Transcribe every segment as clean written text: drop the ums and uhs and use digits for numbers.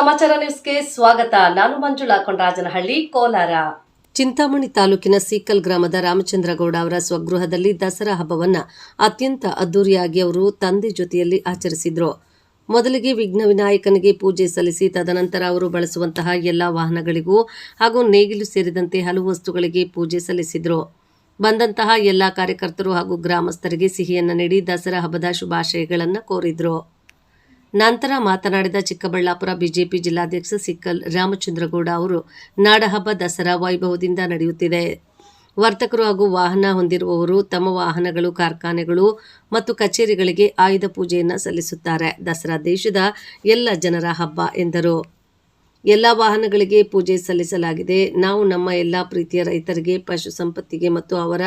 ಸಮಾಚಾರ ನ್ಯೂಸ್ಗೆ ಸ್ವಾಗತ. ನಾನು ಮಂಜುಳಾ ಕೊಂಡರಾಜನಹಳ್ಳಿ, ಕೋಲಾರ. ಚಿಂತಾಮಣಿ ತಾಲೂಕಿನ ಸೀಕಲ್ ಗ್ರಾಮದ ರಾಮಚಂದ್ರಗೌಡ ಅವರ ಸ್ವಗೃಹದಲ್ಲಿ ದಸರಾ ಹಬ್ಬವನ್ನು ಅತ್ಯಂತ ಅದ್ದೂರಿಯಾಗಿ ಅವರು ತಂದೆ ಜೊತೆಯಲ್ಲಿ ಆಚರಿಸಿದ್ರು. ಮೊದಲಿಗೆ ವಿಘ್ನ ವಿನಾಯಕನಿಗೆ ಪೂಜೆ ಸಲ್ಲಿಸಿ ತದನಂತರ ಅವರು ಬಳಸುವಂತಹ ಎಲ್ಲ ವಾಹನಗಳಿಗೂ ಹಾಗೂ ನೇಗಿಲು ಸೇರಿದಂತೆ ಹಲವು ವಸ್ತುಗಳಿಗೆ ಪೂಜೆ ಸಲ್ಲಿಸಿದ್ರು. ಬಂದಂತಹ ಎಲ್ಲ ಕಾರ್ಯಕರ್ತರು ಹಾಗೂ ಗ್ರಾಮಸ್ಥರಿಗೆ ಸಿಹಿಯನ್ನು ನೀಡಿ ದಸರಾ ಹಬ್ಬದ ಶುಭಾಶಯಗಳನ್ನು ಕೋರಿದ್ರು. ನಂತರ ಮಾತನಾಡಿದ ಚಿಕ್ಕಬಳ್ಳಾಪುರ ಬಿಜೆಪಿ ಜಿಲ್ಲಾಧ್ಯಕ್ಷ ಸಿಕ್ಕಲ್ ರಾಮಚಂದ್ರಗೌಡ ಅವರು, ನಾಡಹಬ್ಬ ದಸರಾ ವೈಭವದಿಂದ ನಡೆಯುತ್ತಿದೆ. ವರ್ತಕರು ಹಾಗೂ ವಾಹನ ಹೊಂದಿರುವವರು ತಮ್ಮ ವಾಹನಗಳು, ಕಾರ್ಖಾನೆಗಳು ಮತ್ತು ಕಚೇರಿಗಳಿಗೆ ಆಯುಧ ಪೂಜೆಯನ್ನು ಸಲ್ಲಿಸುತ್ತಾರೆ. ದಸರಾ ದೇಶದ ಎಲ್ಲ ಜನರ ಹಬ್ಬ ಎಂದರು. ಎಲ್ಲ ವಾಹನಗಳಿಗೆ ಪೂಜೆ ಸಲ್ಲಿಸಲಾಗಿದೆ. ನಾವು ನಮ್ಮ ಎಲ್ಲ ಪ್ರೀತಿಯ ರೈತರಿಗೆ, ಪಶು ಸಂಪತ್ತಿಗೆ ಮತ್ತು ಅವರ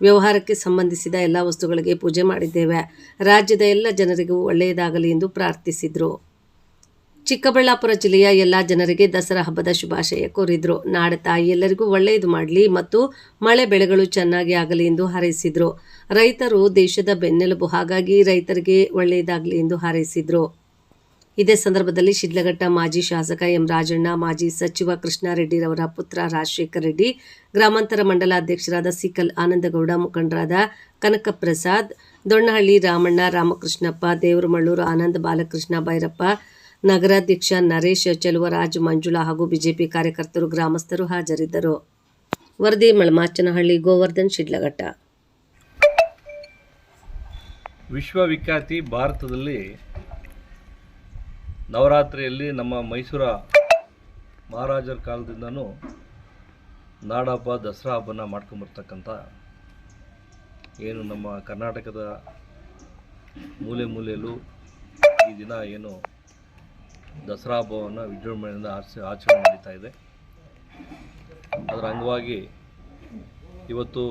ವ್ಯವಹಾರಕ್ಕೆ ಸಂಬಂಧಿಸಿದ ಎಲ್ಲ ವಸ್ತುಗಳಿಗೆ ಪೂಜೆ ಮಾಡಿದ್ದೇವೆ. ರಾಜ್ಯದ ಎಲ್ಲ ಜನರಿಗೂ ಒಳ್ಳೆಯದಾಗಲಿ ಎಂದು ಪ್ರಾರ್ಥಿಸಿದರು. ಚಿಕ್ಕಬಳ್ಳಾಪುರ ಜಿಲ್ಲೆಯ ಎಲ್ಲ ಜನರಿಗೆ ದಸರಾ ಹಬ್ಬದ ಶುಭಾಶಯ ಕೋರಿದ್ರು. ನಾಡ ತಾಯಿ ಎಲ್ಲರಿಗೂ ಒಳ್ಳೆಯದು ಮಾಡಲಿ ಮತ್ತು ಮಳೆ ಬೆಳೆಗಳು ಚೆನ್ನಾಗಿ ಆಗಲಿ ಎಂದು ಹಾರೈಸಿದ್ರು. ರೈತರು ದೇಶದ ಬೆನ್ನೆಲುಬು, ಹಾಗಾಗಿ ರೈತರಿಗೆ ಒಳ್ಳೆಯದಾಗಲಿ ಎಂದು ಹಾರೈಸಿದ್ರು. ಇದೇ ಸಂದರ್ಭದಲ್ಲಿ ಶಿಡ್ಲಘಟ್ಟ ಮಾಜಿ ಶಾಸಕ ಎಂ ರಾಜಣ್ಣ, ಮಾಜಿ ಸಚಿವ ಕೃಷ್ಣಾರೆಡ್ಡಿರವರ ಪುತ್ರ ರಾಜಶೇಖರ ರೆಡ್ಡಿ, ಗ್ರಾಮಾಂತರ ಮಂಡಲ ಅಧ್ಯಕ್ಷರಾದ ಸಿಕಲ್ ಆನಂದಗೌಡ, ಮುಖಂಡರಾದ ಕನಕಪ್ರಸಾದ್, ದೊಣ್ಣಹಳ್ಳಿ ರಾಮಣ್ಣ, ರಾಮಕೃಷ್ಣಪ್ಪ, ದೇವರಮಳ್ಳೂರು ಆನಂದ್, ಬಾಲಕೃಷ್ಣ, ಭೈರಪ್ಪ, ನಗರಾಧ್ಯಕ್ಷ ನರೇಶ್, ಚೆಲುವರಾಜ್, ಮಂಜುಳಾ ಹಾಗೂ ಬಿಜೆಪಿ ಕಾರ್ಯಕರ್ತರು, ಗ್ರಾಮಸ್ಥರು ಹಾಜರಿದ್ದರು. ವರದಿ ಮಳಮಾಚನಹಳ್ಳಿ, ಗೋವರ್ಧನ್, ಶಿಡ್ಲಘಟ್ಟ. ವಿಶ್ವವಿಖ್ಯಾತಿ ಭಾರತದಲ್ಲಿ ನವರಾತ್ರಿಯಲ್ಲಿ ನಮ್ಮ ಮೈಸೂರ ಮಹಾರಾಜರ ಕಾಲದಿಂದನೂ ನಾಡಹಬ್ಬ ದಸರಾ ಹಬ್ಬನ ಮಾಡ್ಕೊಂಬರ್ತಕ್ಕಂಥ ಏನು ನಮ್ಮ ಕರ್ನಾಟಕದ ಮೂಲೆ ಮೂಲೆಯಲ್ಲೂ ಈ ದಿನ ಏನು ದಸರಾ ಹಬ್ಬವನ್ನು ವಿಜೃಂಭಣೆಯಿಂದ ಆಚರಣೆ ನಡೀತಾ ಇದೆ. ಅದರ ಅಂಗವಾಗಿ ಇವತ್ತು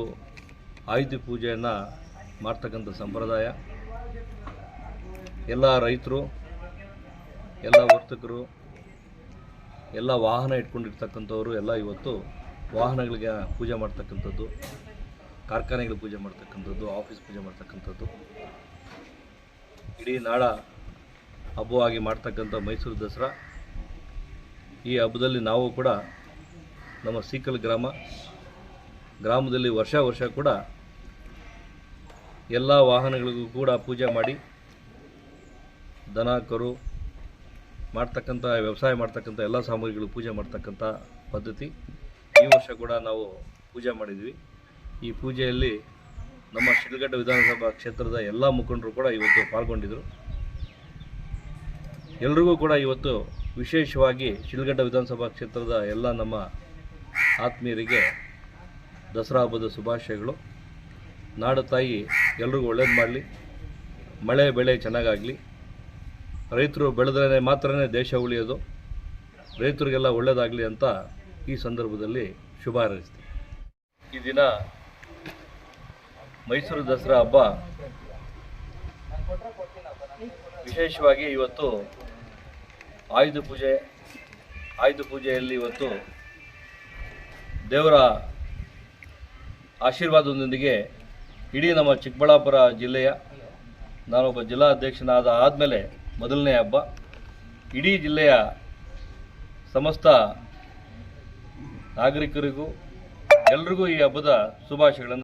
ಆಯುಧ ಪೂಜೆಯನ್ನು ಮಾಡ್ತಕ್ಕಂಥ ಸಂಪ್ರದಾಯ ಎಲ್ಲ ರೈತರು, ಎಲ್ಲ ವರ್ತಕರು, ಎಲ್ಲ ವಾಹನ ಇಟ್ಕೊಂಡಿರ್ತಕ್ಕಂಥವ್ರು ಎಲ್ಲ ಇವತ್ತು ವಾಹನಗಳಿಗೆ ಪೂಜೆ ಮಾಡ್ತಕ್ಕಂಥದ್ದು, ಕಾರ್ಖಾನೆಗಳಿಗೆ ಪೂಜೆ ಮಾಡ್ತಕ್ಕಂಥದ್ದು, ಆಫೀಸ್ ಪೂಜೆ ಮಾಡ್ತಕ್ಕಂಥದ್ದು, ಇಡೀ ನಾಡ ಹಬ್ಬವಾಗಿ ಮಾಡ್ತಕ್ಕಂಥ ಮೈಸೂರು ದಸರಾ. ಈ ಹಬ್ಬದಲ್ಲಿ ನಾವು ಕೂಡ ನಮ್ಮ ಸೀಕಲ್ ಗ್ರಾಮದಲ್ಲಿ ವರ್ಷ ಕೂಡ ಎಲ್ಲ ವಾಹನಗಳಿಗೂ ಕೂಡ ಪೂಜೆ ಮಾಡಿ ದನ ಕರು ಮಾಡ್ತಕ್ಕಂಥ ವ್ಯವಸಾಯ ಮಾಡ್ತಕ್ಕಂಥ ಎಲ್ಲ ಸಾಮಗ್ರಿಗಳು ಪೂಜೆ ಮಾಡ್ತಕ್ಕಂಥ ಪದ್ಧತಿ ಈ ವರ್ಷ ಕೂಡ ನಾವು ಪೂಜೆ ಮಾಡಿದ್ವಿ. ಈ ಪೂಜೆಯಲ್ಲಿ ನಮ್ಮ ಶಿಡ್ಲಘಟ್ಟ ವಿಧಾನಸಭಾ ಕ್ಷೇತ್ರದ ಎಲ್ಲ ಮುಖಂಡರು ಕೂಡ ಇವತ್ತು ಪಾಲ್ಗೊಂಡಿದ್ದರು. ಎಲ್ರಿಗೂ ಕೂಡ ಇವತ್ತು ವಿಶೇಷವಾಗಿ ಶಿಡ್ಲಘಟ್ಟ ವಿಧಾನಸಭಾ ಕ್ಷೇತ್ರದ ಎಲ್ಲ ನಮ್ಮ ಆತ್ಮೀಯರಿಗೆ ದಸರಾ ಹಬ್ಬದ ಶುಭಾಶಯಗಳು. ನಾಡ ತಾಯಿ ಎಲ್ರಿಗೂ ಒಳ್ಳೇದು ಮಾಡಲಿ, ಮಳೆ ಬೆಳೆ ಚೆನ್ನಾಗಾಗಲಿ, ರೈತರು ಬೆಳೆದ್ರೆ ಮಾತ್ರನೇ ದೇಶ ಉಳಿಯೋದು, ರೈತರಿಗೆಲ್ಲ ಒಳ್ಳೆಯದಾಗಲಿ ಅಂತ ಈ ಸಂದರ್ಭದಲ್ಲಿ ಶುಭ ಹಾರೈಸ್ತೀನಿ. ಈ ದಿನ ಮೈಸೂರು ದಸರಾ ಹಬ್ಬ ವಿಶೇಷವಾಗಿ ಇವತ್ತು ಆಯುಧ ಪೂಜೆಯಲ್ಲಿ ಇವತ್ತು ದೇವರ ಆಶೀರ್ವಾದದೊಂದಿಗೆ ಇಡೀ ನಮ್ಮ ಚಿಕ್ಕಬಳ್ಳಾಪುರ ಜಿಲ್ಲೆಯ, ನಾನೊಬ್ಬ ಜಿಲ್ಲಾ ಅಧ್ಯಕ್ಷನಾದ ಆದಮೇಲೆ ಮೊದಲನೇ ಹಬ್ಬ, ಇಡೀ ಜಿಲ್ಲೆಯ ಸಮಸ್ತ ನಾಗರಿಕರಿಗೂ ಎಲ್ರಿಗೂ ಈ ಹಬ್ಬದ ಶುಭಾಶಯಗಳನ್ನು